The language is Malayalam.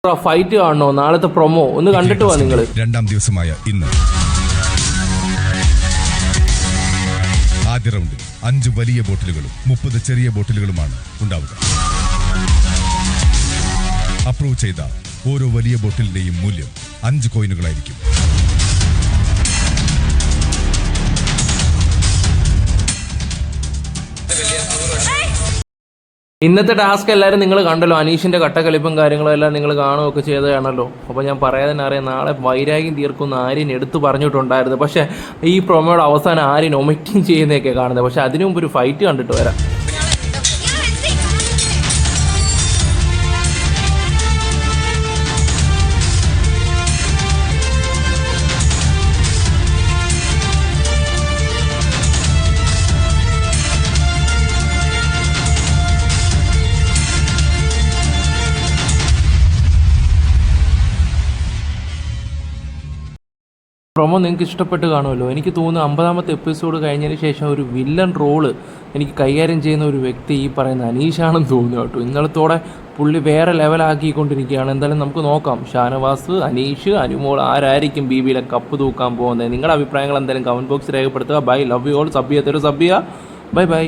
ഫൈറ്റ് കാണണോ? നാളത്തെ പ്രൊമോ ഒന്ന് കണ്ടിട്ട് വാ നിങ്ങൾ. രണ്ടാം ദിവസമായ ഇന്ന് ആദ്യ റൗണ്ടിൽ 5 വലിയ ബോട്ടിലുകളും 30 ചെറിയ ബോട്ടിലുകളുമാണ് ഉണ്ടാവുക. അപ്രൂവ് ചെയ്ത ഓരോ വലിയ ബോട്ടിലിന്റെയും മൂല്യം 5 കോയിനുകളായിരിക്കും. ഇന്നത്തെ ടാസ്ക് എല്ലാവരും നിങ്ങൾ കണ്ടല്ലോ. അനീഷിൻ്റെ കട്ടക്കളിപ്പും കാര്യങ്ങളും എല്ലാം നിങ്ങൾ കാണുകയൊക്കെ ചെയ്തതാണല്ലോ. അപ്പോൾ ഞാൻ പറയാതെ അറിയാം, നാളെ വൈരാഗ്യം തീർക്കുന്ന ആര്യൻ എടുത്തു പറഞ്ഞിട്ടുണ്ടായിരുന്നു. പക്ഷേ ഈ പ്രൊമോയുടെ അവസാനം ആര്യൻ ഒമിറ്റിങ് ചെയ്യുന്നതൊക്കെ കാണുന്നത്. പക്ഷേ അതിനു മുമ്പ് ഒരു ഫൈറ്റ് കണ്ടിട്ട് വരാം. പ്രൊമോ നിങ്ങൾക്ക് ഇഷ്ടപ്പെട്ട് കാണുമല്ലോ. എനിക്ക് തോന്നുന്നു 50ാമത്തെ എപ്പിസോഡ് കഴിഞ്ഞതിന് ശേഷം ഒരു വില്ലൻ റോള് എനിക്ക് കൈകാര്യം ചെയ്യുന്ന ഒരു വ്യക്തി ഈ പറയുന്ന അനീഷാണെന്ന് തോന്നുന്നു കേട്ടോ. ഇന്നലത്തോടെ പുള്ളി വേറെ ലെവലാക്കിക്കൊണ്ടിരിക്കുകയാണ്. എന്തായാലും നമുക്ക് നോക്കാം. ഷാനവാസ്, അനീഷ്, അനുമോൾ ആരായിരിക്കും BBയിലെ കപ്പ് തൂക്കാൻ പോകുന്നത്? നിങ്ങളുടെ അഭിപ്രായങ്ങൾ എന്തായാലും കമൻറ്റ് ബോക്സിൽ രേഖപ്പെടുത്തുക. Bye, love you all. Sub ചെയ്യുക. Bye by.